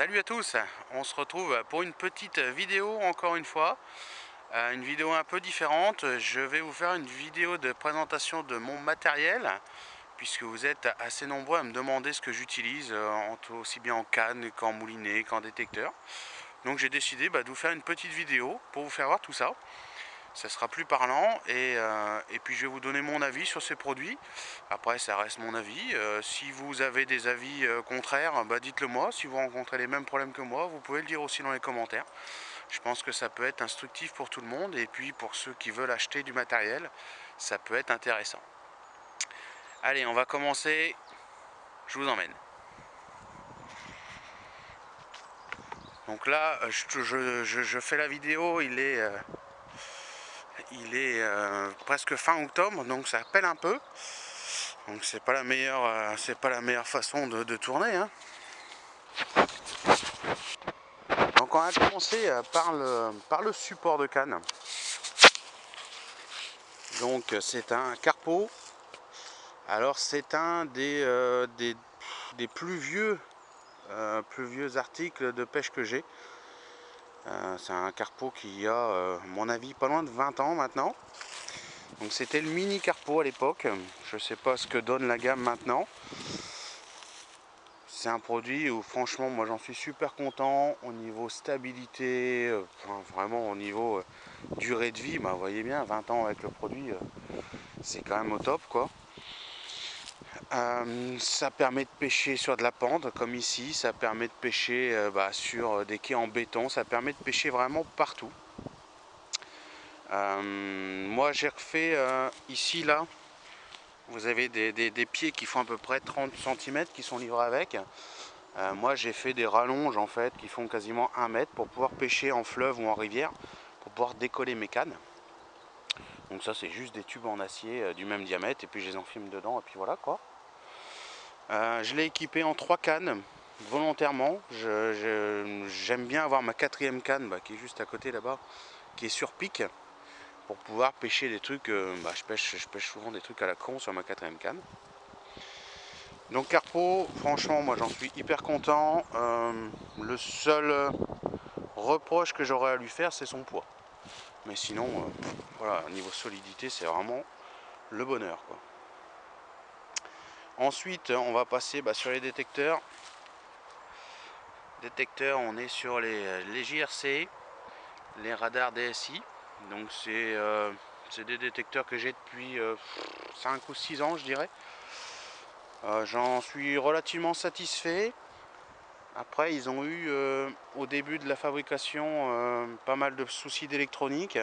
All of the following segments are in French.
Salut à tous, on se retrouve pour une petite vidéo encore une fois, une vidéo un peu différente. Je vais vous faire une vidéo de présentation de mon matériel, puisque vous êtes assez nombreux à me demander ce que j'utilise, aussi bien en canne qu'en moulinet qu'en détecteur. Donc j'ai décidé de vous faire une petite vidéo pour vous faire voir tout ça. Ça sera plus parlant et puis je vais vous donner mon avis sur ces produits. Après ça reste mon avis. Si vous avez des avis contraires, dites-le moi. Si vous rencontrez les mêmes problèmes que moi, vous pouvez le dire aussi dans les commentaires. Je pense que ça peut être instructif pour tout le monde et puis pour ceux qui veulent acheter du matériel, ça peut être intéressant. Allez, on va commencer. Je vous emmène. Donc là, je fais la vidéo, il est presque fin octobre, donc ça pèle un peu. Donc c'est pas la meilleure façon de tourner, hein. Donc on va commencer par le support de canne. Donc c'est un Carpo. Alors c'est un des plus vieux articles de pêche que j'ai. C'est un Carpo qui a, à mon avis, pas loin de 20 ans maintenant. Donc c'était le mini Carpo à l'époque. Je sais pas ce que donne la gamme maintenant. C'est un produit où franchement moi j'en suis super content au niveau stabilité, vraiment au niveau durée de vie. Vous voyez bien, 20 ans avec le produit, c'est quand même au top quoi. Ça permet de pêcher sur de la pente comme ici, ça permet de pêcher sur des quais en béton, ça permet de pêcher vraiment partout. Moi j'ai refait ici là, vous avez des pieds qui font à peu près 30 cm qui sont livrés avec. Moi j'ai fait des rallonges en fait qui font quasiment 1 mètre pour pouvoir pêcher en fleuve ou en rivière, pour pouvoir décoller mes cannes. Donc ça c'est juste des tubes en acier du même diamètre et puis je les enfile dedans et puis voilà quoi. Je l'ai équipé en 3 cannes volontairement. J'aime bien avoir ma 4e canne qui est juste à côté là-bas, qui est sur pic, pour pouvoir pêcher des trucs. Je pêche souvent des trucs à la con sur ma 4e canne. Donc Carpo, franchement moi j'en suis hyper content. Le seul reproche que j'aurais à lui faire c'est son poids. Mais sinon, voilà, niveau solidité c'est vraiment le bonheur quoi. Ensuite on va passer sur les détecteurs. On est sur les JRC, les radars DSI. Donc c'est des détecteurs que j'ai depuis 5 ou 6 ans je dirais. J'en suis relativement satisfait. Après ils ont eu au début de la fabrication pas mal de soucis d'électronique.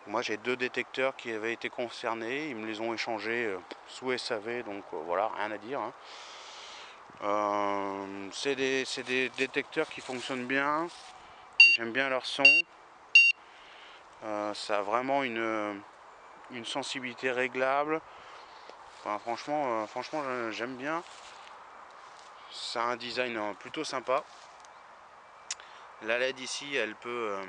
Moi j'ai 2 détecteurs qui avaient été concernés, ils me les ont échangés sous SAV, donc voilà, rien à dire, hein. C'est des détecteurs qui fonctionnent bien, j'aime bien leur son. Ça a vraiment une sensibilité réglable. Enfin, franchement j'aime bien. Ça a un design plutôt sympa. La LED ici, elle peut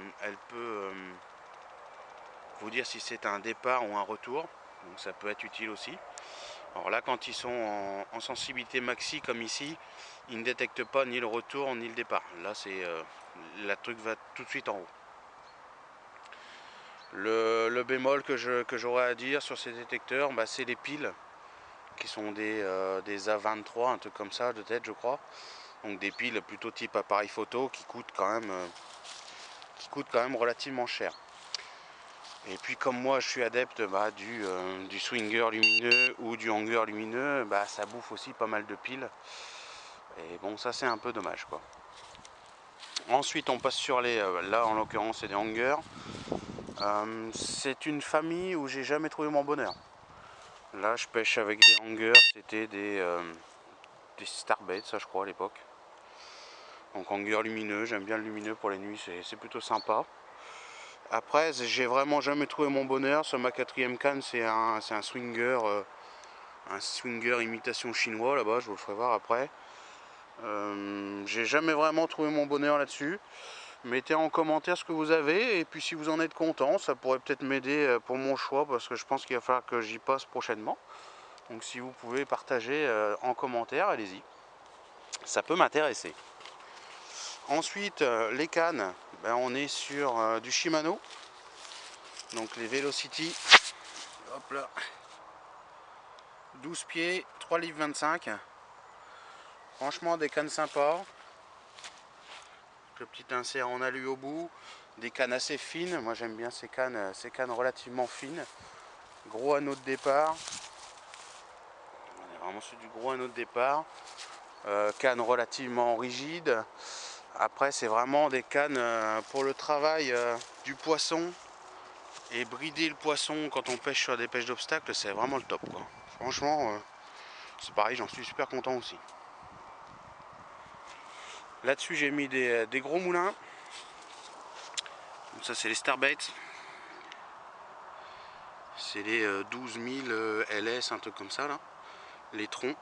vous dire si c'est un départ ou un retour. Donc ça peut être utile aussi. Alors là, quand ils sont en sensibilité maxi comme ici, ils ne détectent pas ni le retour ni le départ. Là, la truc va tout de suite en haut. Le bémol que j'aurais à dire sur ces détecteurs, c'est les piles qui sont des A23, un truc comme ça de tête je crois. Donc des piles plutôt type appareil photo qui coûtent quand même relativement cher. Et puis comme moi je suis adepte du swinger lumineux ou du hanger lumineux, ça bouffe aussi pas mal de piles. Et bon, ça c'est un peu dommage quoi. Ensuite on passe sur là en l'occurrence c'est des hangers. C'est une famille où j'ai jamais trouvé mon bonheur. Là je pêche avec des hangers, c'était des Starbait ça je crois à l'époque. Donc hanger lumineux, j'aime bien le lumineux pour les nuits, c'est plutôt sympa. Après j'ai vraiment jamais trouvé mon bonheur. Sur ma 4e canne c'est un swinger, imitation chinois là-bas, je vous le ferai voir après. J'ai jamais vraiment trouvé mon bonheur là-dessus. Mettez en commentaire ce que vous avez et puis si vous en êtes content, ça pourrait peut-être m'aider pour mon choix parce que je pense qu'il va falloir que j'y passe prochainement. Donc si vous pouvez partager en commentaire, allez-y. Ça peut m'intéresser. Ensuite, les cannes, ben, on est sur du Shimano, donc les Velocity, hop là, 12 pieds, 3 livres 25. Franchement, des cannes sympas. Le petit insert en alu au bout, des cannes assez fines. Moi j'aime bien ces cannes relativement fines. Gros anneau de départ. On est vraiment sur du gros anneau de départ. Cannes relativement rigides. Après c'est vraiment des cannes pour le travail du poisson. Et brider le poisson quand on pêche sur des pêches d'obstacles, c'est vraiment le top, quoi. Franchement, c'est pareil, j'en suis super content aussi. Là-dessus j'ai mis des gros moulins. Donc ça c'est les Starbaits. C'est les 12 000 LS, un truc comme ça là. Les troncs.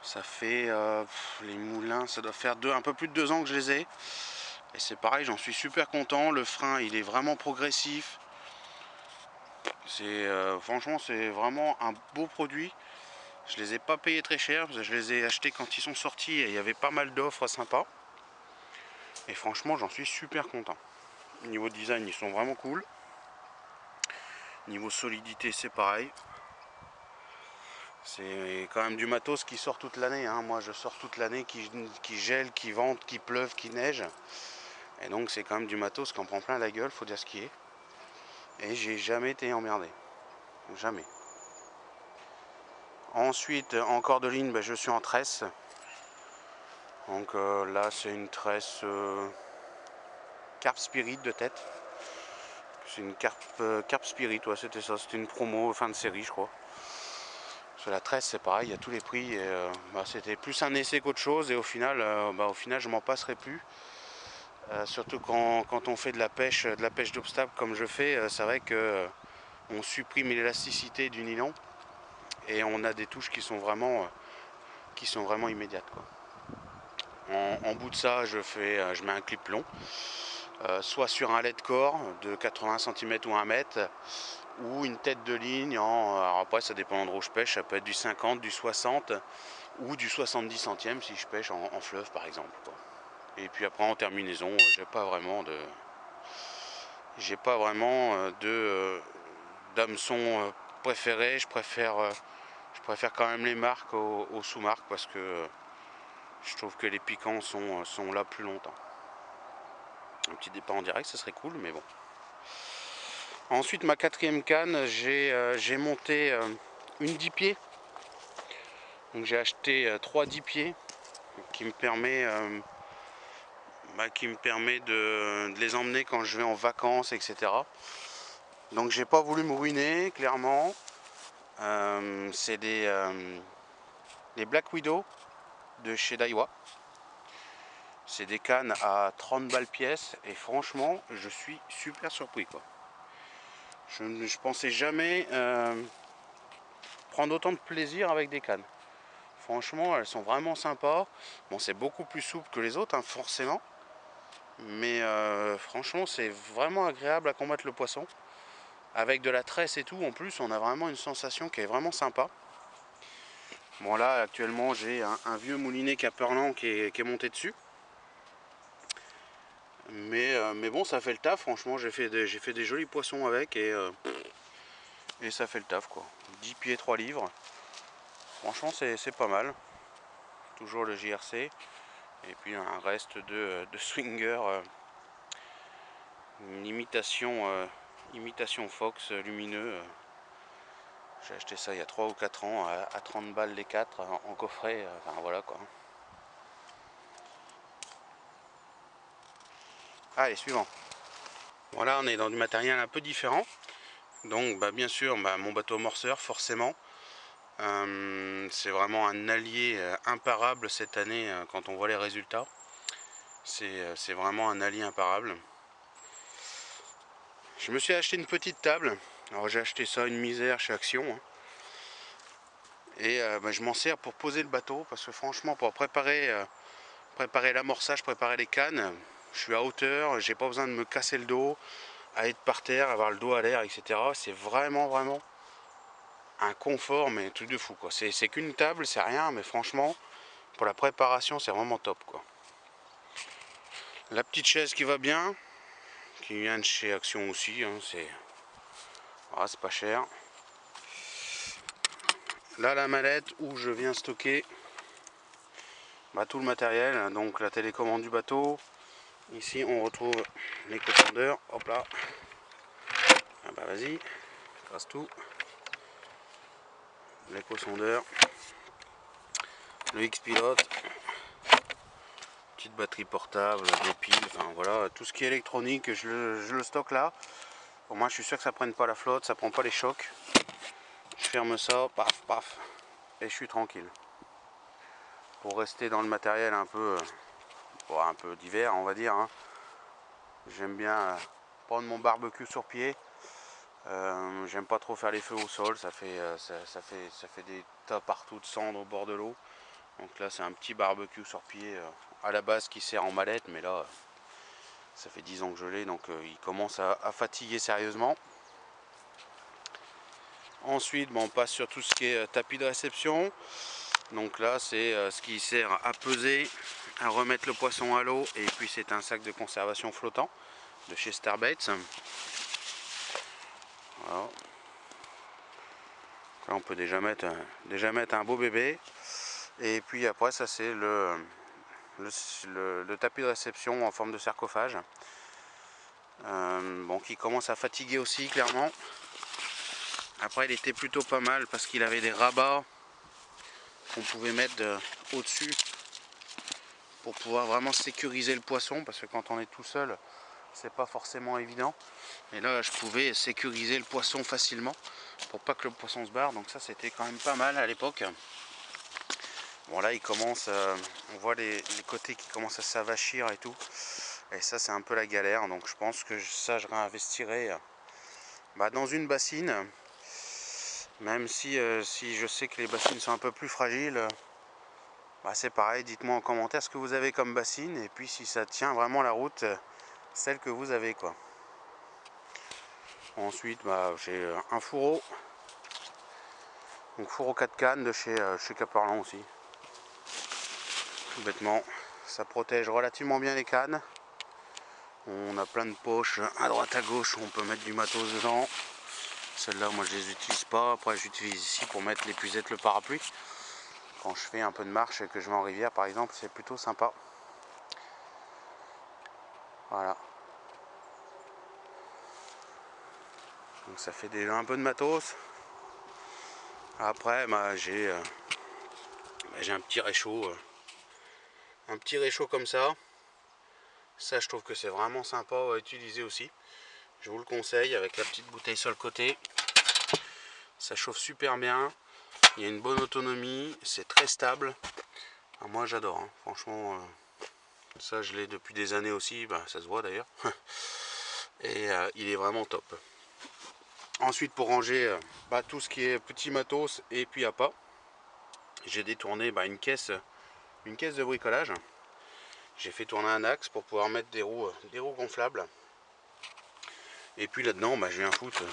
Ça fait les moulins, ça doit faire un peu plus de 2 ans que je les ai. Et c'est pareil, j'en suis super content. Le frein il est vraiment progressif. Franchement c'est vraiment un beau produit. Je les ai pas payés très cher, je les ai achetés quand ils sont sortis et il y avait pas mal d'offres sympas. Et franchement j'en suis super content. Niveau design ils sont vraiment cool. Niveau solidité c'est pareil. C'est quand même du matos qui sort toute l'année, hein. Moi je sors toute l'année, qui gèle, qui vente, qui pleuve, qui neige. Et donc c'est quand même du matos qui en prend plein la gueule, faut dire ce qui est. Et j'ai jamais été emmerdé. Jamais. Ensuite en cordeline, ben, je suis en tresse. Donc là c'est une tresse Carp Spirit de tête. C'est une Carp Spirit, ouais, c'était ça, c'était une promo fin de série je crois. Sur la tresse c'est pareil, il y a tous les prix et bah, c'était plus un essai qu'autre chose et au final je m'en passerai plus. Surtout quand on fait de la pêche d'obstacle comme je fais, c'est vrai que on supprime l'élasticité du nylon et on a des touches qui sont vraiment immédiates, quoi. En bout de ça, je mets un clip long, soit sur un LED core de 80 cm ou 1 mètre, ou une tête de ligne alors après ça dépend de l'endroit où je pêche, ça peut être du 50, du 60 ou du 70 centièmes si je pêche en fleuve par exemple, quoi. Et puis après en terminaison, j'ai pas vraiment d'hameçon préféré. Je préfère quand même les marques aux sous-marques parce que je trouve que les piquants sont là plus longtemps. Un petit départ en direct, ça serait cool, mais bon. Ensuite, ma quatrième canne, j'ai monté une 10 pieds. Donc j'ai acheté 3 10 pieds qui me permet de les emmener quand je vais en vacances, etc. Donc j'ai pas voulu me ruiner, clairement. C'est les Black Widow de chez Daiwa. C'est des cannes à 30 balles pièce et franchement je suis super surpris, quoi. Je pensais jamais prendre autant de plaisir avec des cannes. Franchement elles sont vraiment sympas. Bon, c'est beaucoup plus souple que les autres, hein, forcément. Mais franchement c'est vraiment agréable à combattre le poisson. Avec de la tresse et tout, en plus on a vraiment une sensation qui est vraiment sympa. Bon là actuellement j'ai un vieux moulinet Caperlan qui est monté dessus. Mais bon, ça fait le taf, franchement. J'ai fait des jolis poissons avec et ça fait le taf, quoi. 10 pieds 3 livres. Franchement c'est pas mal. Toujours le JRC. Et puis un reste de swinger. Une imitation Fox lumineux. J'ai acheté ça il y a 3 ou 4 ans à 30 balles les 4 en coffret. Enfin voilà, quoi. Allez, suivant. Voilà, on est dans du matériel un peu différent. Donc bien sûr mon bateau amorceur, forcément. C'est vraiment un allié imparable cette année quand on voit les résultats. C'est vraiment un allié imparable. Je me suis acheté une petite table. Alors j'ai acheté ça une misère chez Action, hein. Et je m'en sers pour poser le bateau parce que franchement pour préparer l'amorçage, préparer les cannes, je suis à hauteur, j'ai pas besoin de me casser le dos, à être par terre, avoir le dos à l'air, etc. C'est vraiment un confort, mais truc de fou, quoi. C'est qu'une table, c'est rien, mais franchement pour la préparation, c'est vraiment top quoi. La petite chaise qui va bien, qui vient de chez Action aussi, hein, c'est pas cher. Là la mallette où je viens stocker tout le matériel, donc la télécommande du bateau. Ici on retrouve l'éco-sondeur, hop là. Ah bah vas-y, casse tout. L'éco-sondeur, le X-Pilote, petite batterie portable, des piles, enfin voilà, tout ce qui est électronique, je le stocke là. Pour moi je suis sûr que ça prenne pas la flotte, ça prend pas les chocs. Je ferme ça, paf paf, et je suis tranquille. Pour rester dans le matériel un peu d'hiver on va dire, hein. J'aime bien prendre mon barbecue sur pied. J'aime pas trop faire les feux au sol, ça fait des tas partout de cendres au bord de l'eau. Donc là c'est un petit barbecue sur pied à la base qui sert en mallette, mais là ça fait 10 ans que je l'ai, donc il commence à fatiguer sérieusement. Ensuite on passe sur tout ce qui est tapis de réception. Donc là c'est ce qui sert à peser, à remettre le poisson à l'eau, et puis c'est un sac de conservation flottant de chez Starbaits. Voilà. Là on peut déjà mettre un beau bébé. Et puis après ça c'est le tapis de réception en forme de sarcophage. Bon, qui commence à fatiguer aussi clairement. Après il était plutôt pas mal parce qu'il avait des rabats qu'on pouvait mettre au-dessus pour pouvoir vraiment sécuriser le poisson, parce que quand on est tout seul c'est pas forcément évident. Et là je pouvais sécuriser le poisson facilement pour pas que le poisson se barre, donc ça c'était quand même pas mal à l'époque. Bon là il commence, on voit les côtés qui commencent à s'avachir et tout, et ça c'est un peu la galère, donc je pense que ça je réinvestirai dans une bassine, même si je sais que les bassines sont un peu plus fragiles. C'est pareil, dites-moi en commentaire ce que vous avez comme bassine, et puis si ça tient vraiment la route, celle que vous avez quoi. Ensuite j'ai un fourreau, donc fourreau 4 cannes de chez Caperlan aussi. Tout bêtement, ça protège relativement bien les cannes. On a plein de poches à droite à gauche où on peut mettre du matos dedans. Celles-là moi je les utilise pas, après j'utilise ici pour mettre l'épuisette, le parapluie. Quand je fais un peu de marche et que je vais en rivière par exemple, c'est plutôt sympa. Voilà. Donc ça fait déjà un peu de matos. Après j'ai un petit réchaud. Un petit réchaud comme ça. Ça je trouve que c'est vraiment sympa à utiliser aussi. Je vous le conseille, avec la petite bouteille sur le côté. Ça chauffe super bien. Il y a une bonne autonomie, c'est très stable. Moi j'adore, hein. Franchement, ça je l'ai depuis des années aussi, ça se voit d'ailleurs. Et il est vraiment top. Ensuite pour ranger tout ce qui est petit matos et puis appât, j'ai détourné une caisse de bricolage. J'ai fait tourner un axe pour pouvoir mettre des roues gonflables. Et puis là-dedans je viens foutre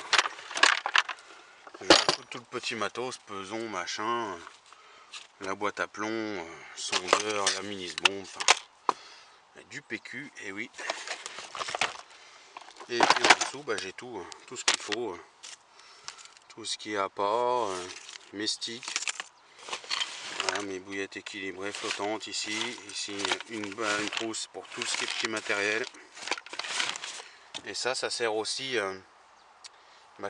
tout le petit matos, peson, machin, la boîte à plomb, sondeur, la mini-bombe, du PQ, et oui. Et puis en dessous j'ai tout ce qu'il faut, tout ce qui est appât, mes sticks, voilà, mes bouillettes équilibrées flottantes ici une trousse pour tout ce qui est petit matériel. Et ça sert aussi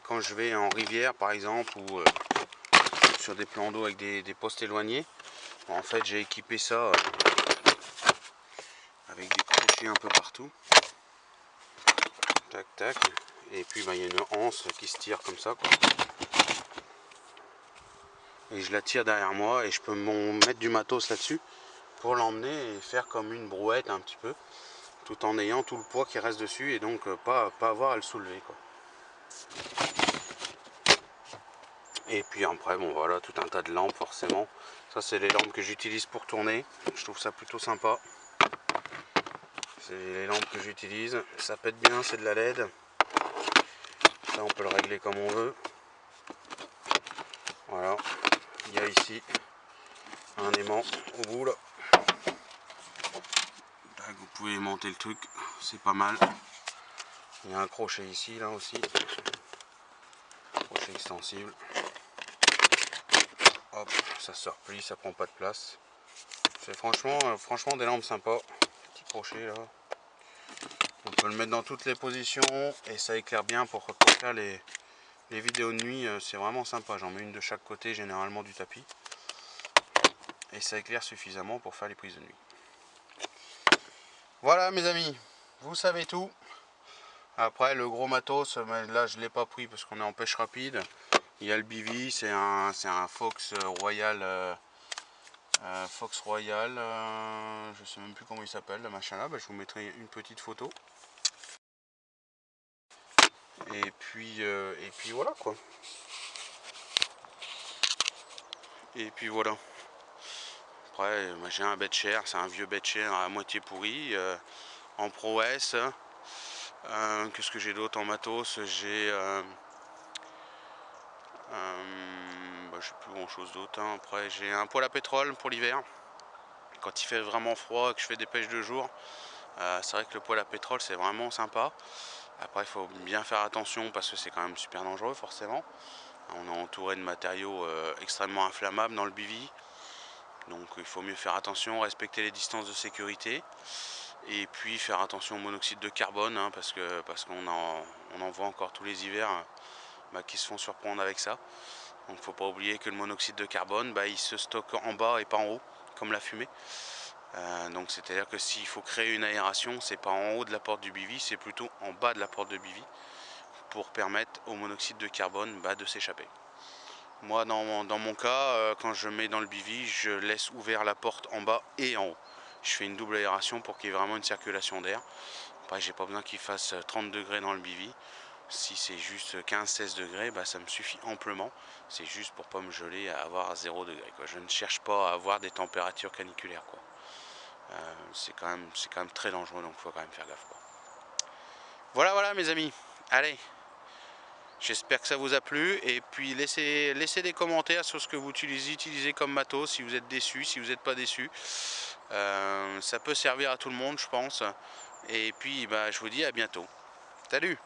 quand je vais en rivière par exemple, ou sur des plans d'eau avec des postes éloignés. En fait j'ai équipé ça avec des crochets un peu partout, tac tac, et puis il y a une anse qui se tire comme ça quoi. Et je la tire derrière moi et je peux mettre du matos là-dessus pour l'emmener et faire comme une brouette un petit peu, tout en ayant tout le poids qui reste dessus, et donc pas avoir à le soulever quoi. Et puis après voilà, tout un tas de lampes forcément. Ça c'est les lampes que j'utilise pour tourner, je trouve ça plutôt sympa. C'est les lampes que j'utilise, ça pète bien, c'est de la LED. Ça on peut le régler comme on veut. Voilà, il y a ici un aimant au bout là. Tac, vous pouvez aimanter le truc, c'est pas mal. Il y a un crochet ici là aussi. Crochet extensible. Hop, ça se replie, ça prend pas de place. C'est franchement des lampes sympas. Petit crochet là. On peut le mettre dans toutes les positions et ça éclaire bien pour faire les vidéos de nuit. C'est vraiment sympa. J'en mets une de chaque côté généralement du tapis. Et ça éclaire suffisamment pour faire les prises de nuit. Voilà mes amis, vous savez tout. Après le gros matos, là je ne l'ai pas pris parce qu'on est en pêche rapide. Il y a le bivy, c'est un Fox Royal. Fox Royal, je sais même plus comment il s'appelle le machin là, je vous mettrai une petite photo. Et puis voilà quoi. Et puis voilà. Après j'ai un Betcher, c'est un vieux Betcher à moitié pourri, en Pro S. Qu'est-ce que j'ai d'autre en matos? J'ai j'ai plus grand chose d'autre. Hein. Après j'ai un poêle à pétrole pour l'hiver. Quand il fait vraiment froid, que je fais des pêches de jour, c'est vrai que le poêle à pétrole c'est vraiment sympa. Après il faut bien faire attention parce que c'est quand même super dangereux forcément. On est entouré de matériaux extrêmement inflammables dans le bivy. Donc il faut mieux faire attention, respecter les distances de sécurité. Et puis faire attention au monoxyde de carbone, hein, parce qu'on en voit encore tous les hivers qui se font surprendre avec ça. Donc il ne faut pas oublier que le monoxyde de carbone, il se stocke en bas et pas en haut, comme la fumée. Donc c'est à dire que s'il faut créer une aération, c'est pas en haut de la porte du bivy, c'est plutôt en bas de la porte de bivy, pour permettre au monoxyde de carbone de s'échapper. Moi dans mon cas, quand je mets dans le bivy, je laisse ouvert la porte en bas et en haut. Je fais une double aération pour qu'il y ait vraiment une circulation d'air. Après j'ai pas besoin qu'il fasse 30 degrés dans le bivy. Si c'est juste 15-16 degrés, ça me suffit amplement. C'est juste pour pas me geler à avoir 0 degré. Je ne cherche pas à avoir des températures caniculaires. C'est quand même très dangereux, donc il faut quand même faire gaffe. Voilà mes amis. Allez, j'espère que ça vous a plu. Et puis laissez des commentaires sur ce que vous utilisez comme matos, si vous êtes déçus, si vous n'êtes pas déçus. Ça peut servir à tout le monde, je pense. Et puis je vous dis à bientôt. Salut!